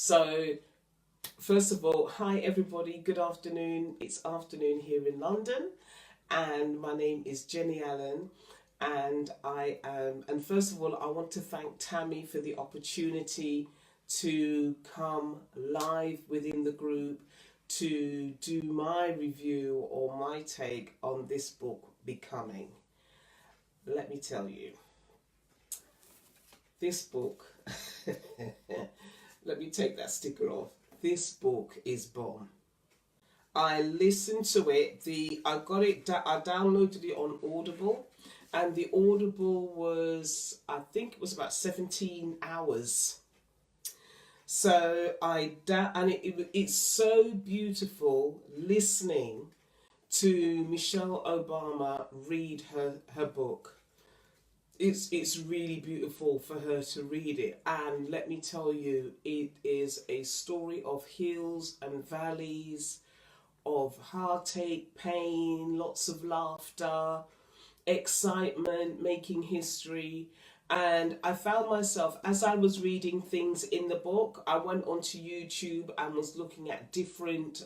So, first of all, hi everybody, good afternoon. It's afternoon here in London, and my name is Jenny Allen. And first of all, I want to thank Tammy for the opportunity to come live within the group to do my review or my take on this book, Becoming. Let me tell you, this book, let me take that sticker off. This book is bomb. I listened to it. I downloaded it on Audible, and the Audible was, I think it was about 17 hours. So it's so beautiful listening to Michelle Obama read her book. It's really beautiful for her to read it, and let me tell you, it is a story of hills and valleys, of heartache, pain, lots of laughter, excitement, making history. And I found myself, as I was reading things in the book, I went onto YouTube and was looking at different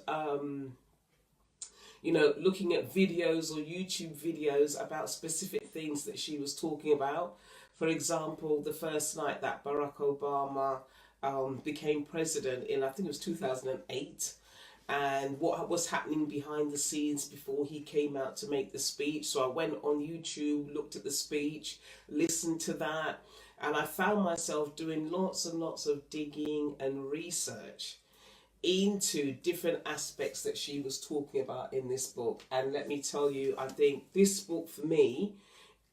looking at videos or YouTube videos about specific things that she was talking about. For example, the first night that Barack Obama became president in, I think it was 2008, and what was happening behind the scenes before he came out to make the speech. So I went on YouTube, looked at the speech, listened to that, and I found myself doing lots and lots of digging and research into different aspects that she was talking about in this book. And let me tell you, I think this book for me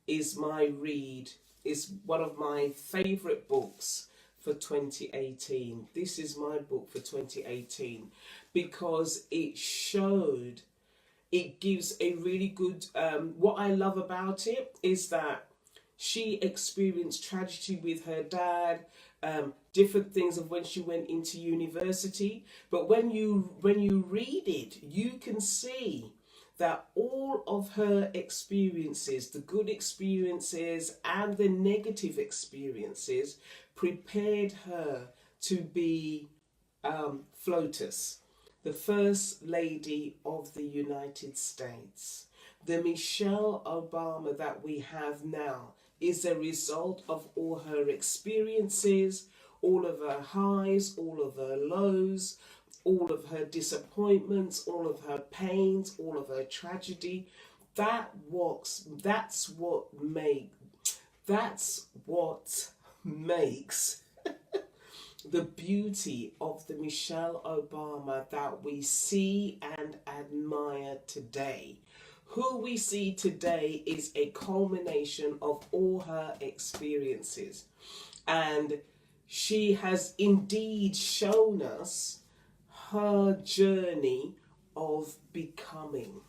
is one of my favorite books for 2018. This is my book for 2018 because it gives a really good, what I love about it is that she experienced tragedy with her dad, different things of when she went into university. But when you read it, you can see that all of her experiences, the good experiences and the negative experiences, prepared her to be FLOTUS, the First Lady of the United States. The Michelle Obama that we have now is a result of all her experiences, all of her highs, all of her lows, all of her disappointments, all of her pains, all of her tragedy. That's what makes the beauty of the Michelle Obama that we see and admire today. Who we see today is a culmination of all her experiences. And she has indeed shown us her journey of becoming.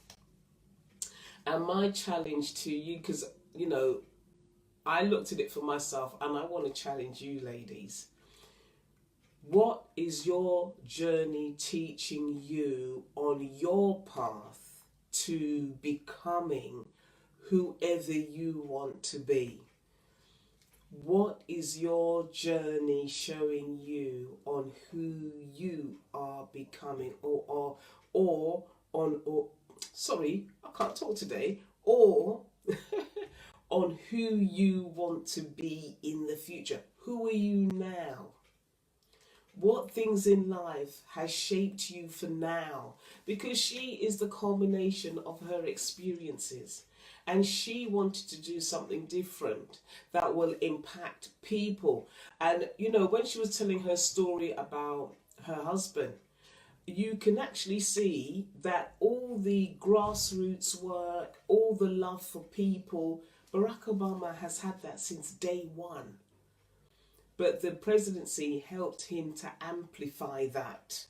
And my challenge to you, because, I looked at it for myself and I want to challenge you ladies. What is your journey teaching you on your path to becoming whoever you want to be? What is your journey showing you on who you are becoming, or sorry, I can't talk today, or on who you want to be in the future? Who are you now? What things in life has shaped you for now? Because she is the culmination of her experiences, and she wanted to do something different that will impact people. And when she was telling her story about her husband, you can actually see that all the grassroots work, all the love for people, Barack Obama has had that since day one. But the presidency helped him to amplify that.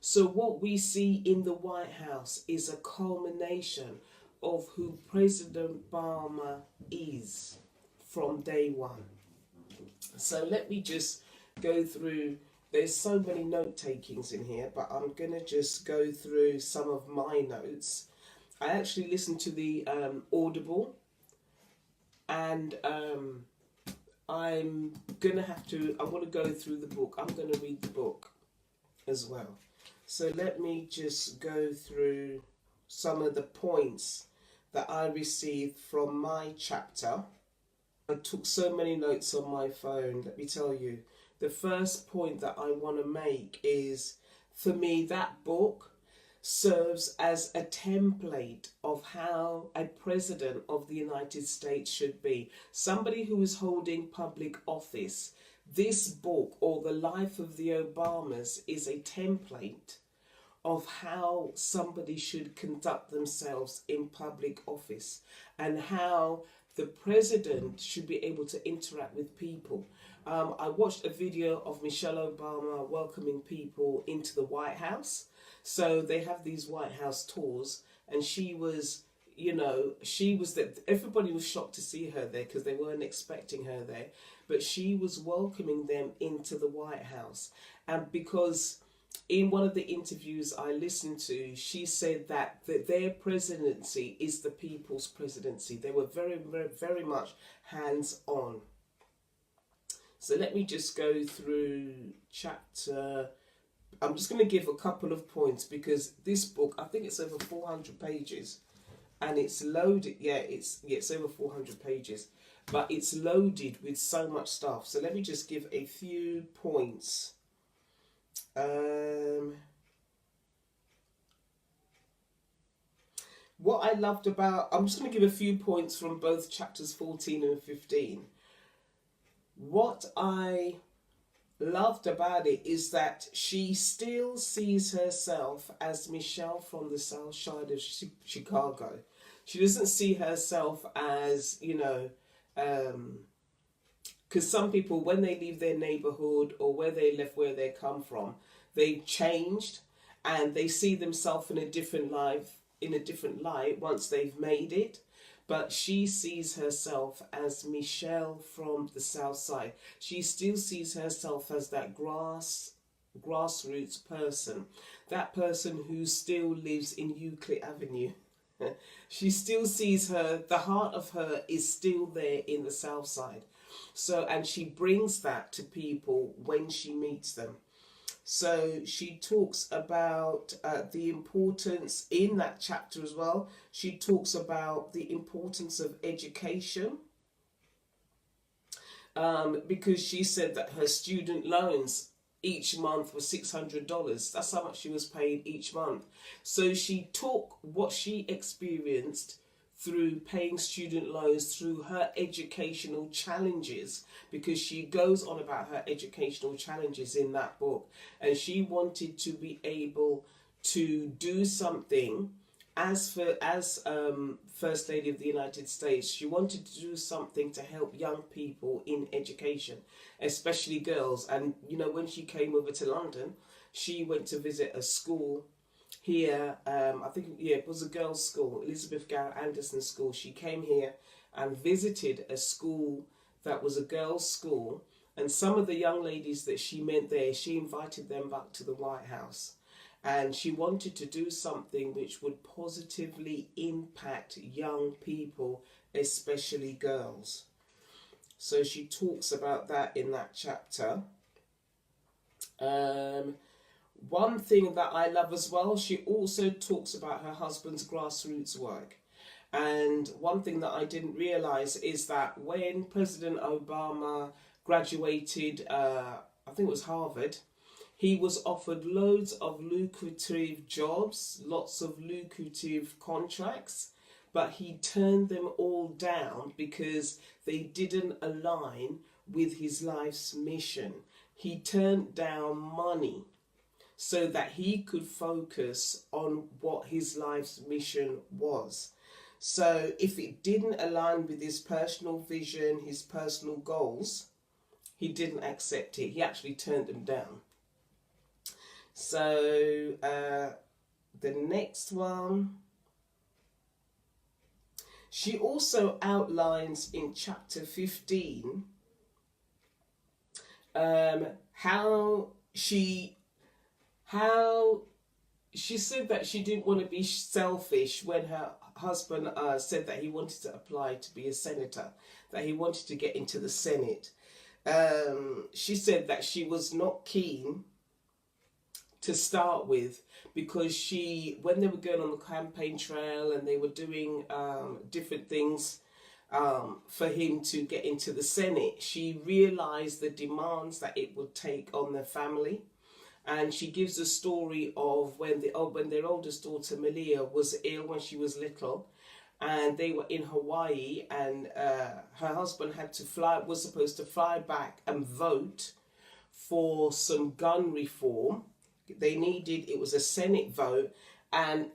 So what we see in the White House is a culmination of who President Obama is from day one. So let me just go through, there's so many note takings in here, but I'm going to just go through some of my notes. I actually listened to the Audible, and I'm going to go through the book. I'm going to read the book as well. So let me just go through some of the points that I received from my chapter. I took so many notes on my phone, let me tell you. The first point that I want to make is, for me, that book serves as a template of how a president of the United States should be. Somebody who is holding public office. This book, or The Life of the Obamas, is a template of how somebody should conduct themselves in public office, and how the president should be able to interact with people. I watched a video of Michelle Obama welcoming people into the White House. So they have these White House tours, and she was, everybody was shocked to see her there because they weren't expecting her there. But she was welcoming them into the White House. And because in one of the interviews I listened to, she said that their presidency is the people's presidency. They were very, very, very much hands-on. So let me just go through chapter. I'm just going to give a couple of points, because this book, I think it's over 400 pages, and it's loaded. It's over 400 pages, but it's loaded with so much stuff. So let me just give a few points. What I loved about, I'm just going to give a few points from both chapters 14 and 15. What I loved about it is that she still sees herself as Michelle from the South Side of Chicago. She doesn't see herself as, because some people, when they leave their neighborhood or where they left, where they come from, they've changed and they see themselves in a different light once they've made it. But she sees herself as Michelle from the South Side. She still sees herself as that grassroots person, that person who still lives in Euclid Avenue. She still sees the heart of her is still there in the South Side. So, and she brings that to people when she meets them. So she talks about the importance in that chapter as well. She talks about the importance of education, because she said that her student loans each month were $600. That's how much she was paid each month. So she took what she experienced through paying student loans, through her educational challenges, because she goes on about her educational challenges in that book, and she wanted to be able to do something as First Lady of the United States. She wanted to do something to help young people in education, especially girls. And when she came over to London, she went to visit a school here, I think, it was a girls' school, Elizabeth Garrett Anderson School. She came here and visited a school that was a girls' school, and some of the young ladies that she met there, she invited them back to the White House, and she wanted to do something which would positively impact young people, especially girls. So she talks about that in that chapter. One thing that I love as well, she also talks about her husband's grassroots work. And one thing that I didn't realise is that when President Obama graduated, I think it was Harvard, he was offered loads of lucrative jobs, lots of lucrative contracts, but he turned them all down because they didn't align with his life's mission. He turned down money so that he could focus on what his life's mission was. So if it didn't align with his personal vision, his personal goals, he didn't accept it. He actually turned them down. So the next one, she also outlines in chapter 15 how she said that she didn't want to be selfish when her husband said that he wanted to apply to be a senator, that he wanted to get into the Senate. she said that she was not keen to start with, because when they were going on the campaign trail and they were doing different things for him to get into the Senate, she realized the demands that it would take on their family. And she gives a story of when their oldest daughter Malia was ill when she was little, and they were in Hawaii, and her husband was supposed to fly back and vote for some gun reform. It was a Senate vote, and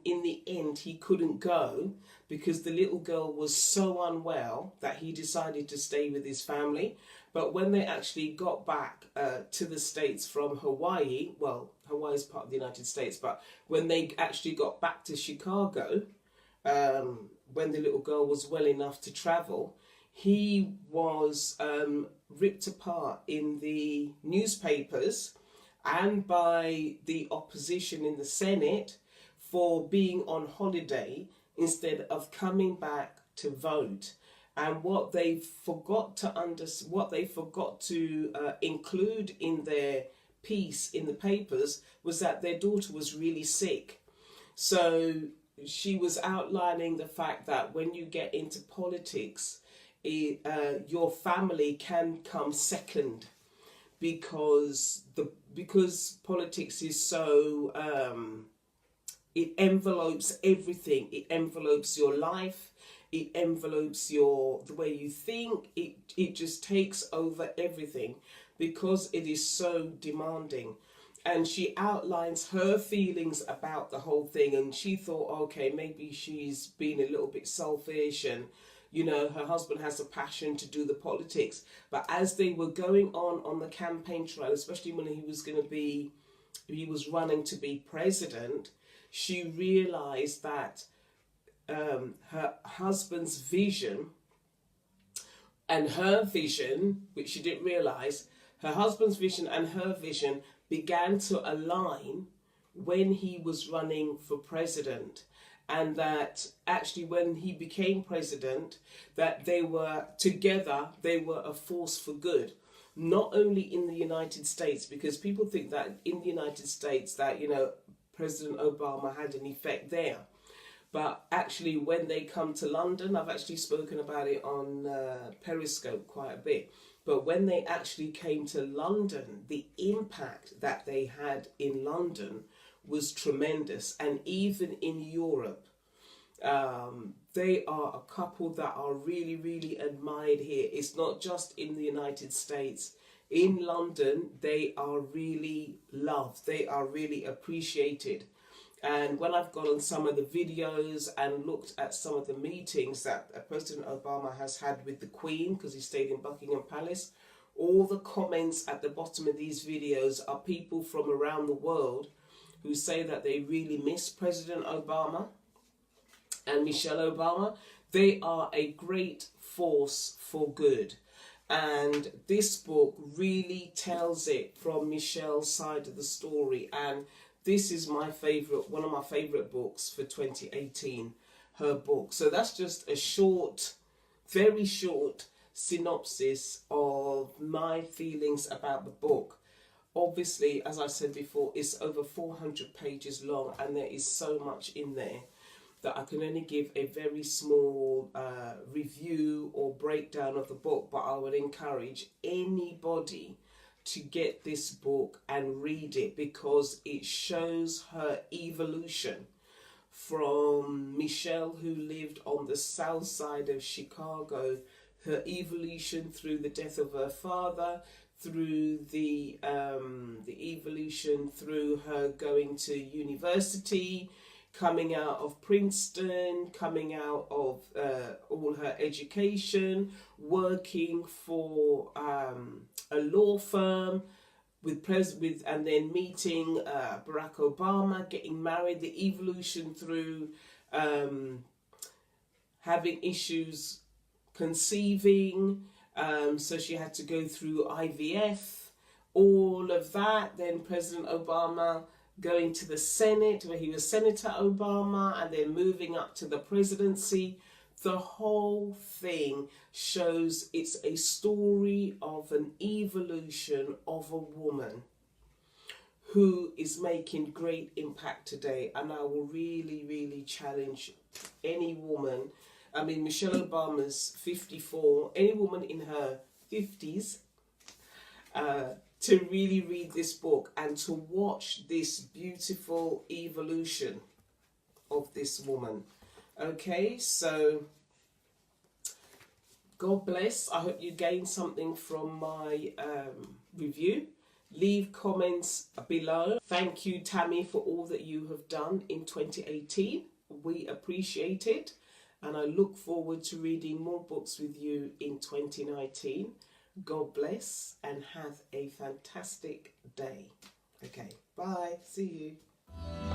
in the end he couldn't go because the little girl was so unwell that he decided to stay with his family. But when they actually got back to the States from Hawaii, well, Hawaii is part of the United States, but when they actually got back to Chicago, when the little girl was well enough to travel, he was ripped apart in the newspapers and by the opposition in the Senate for being on holiday instead of coming back to vote. And what they forgot to include in their piece in the papers was that their daughter was really sick. So she was outlining the fact that when you get into politics, your family can come second, because politics is so it envelopes everything. It envelopes your life. It envelopes the way you think. It just takes over everything because it is so demanding. And she outlines her feelings about the whole thing, and she thought, okay, maybe she's been a little bit selfish, and her husband has a passion to do the politics. But as they were going on the campaign trail, especially when he was running to be president, she realized that her husband's vision and her vision, which she didn't realize, her husband's vision and her vision began to align when he was running for president. And that actually when he became president, that they were together, they were a force for good. Not only in the United States, because people think that in the United States that, President Obama had an effect there. But actually when they come to London, I've actually spoken about it on Periscope quite a bit. But when they actually came to London, the impact that they had in London was tremendous. And even in Europe, they are a couple that are really, really admired here. It's not just in the United States. In London, they are really loved. They are really appreciated. And when I've gone on some of the videos and looked at some of the meetings that President Obama has had with the Queen, because he stayed in Buckingham Palace, all the comments at the bottom of these videos are people from around the world who say that they really miss President Obama and Michelle Obama. They are a great force for good. And this book really tells it from Michelle's side of the story. And this is one of my favourite books for 2018, her book. So that's just a short, very short synopsis of my feelings about the book. Obviously, as I said before, it's over 400 pages long, and there is so much in there that I can only give a very small review or breakdown of the book, but I would encourage anybody to get this book and read it, because it shows her evolution from Michelle, who lived on the south side of Chicago, her evolution through the death of her father, through the evolution through her going to university, coming out of Princeton, coming out of all her education, working for a law firm and then meeting Barack Obama, getting married, the evolution through having issues conceiving, so she had to go through IVF, all of that. Then President Obama going to the Senate, where he was Senator Obama, and then moving up to the presidency, The whole thing shows it's a story of an evolution of a woman who is making great impact today. And I will really, really challenge any woman. I mean, Michelle Obama's 54, any woman in her 50s, to really read this book and to watch this beautiful evolution of this woman. Okay, so God bless. I hope you gained something from my review. Leave comments below. Thank you, Tammy, for all that you have done in 2018. We appreciate it. And I look forward to reading more books with you in 2019. God bless and have a fantastic day. Okay, bye. See you.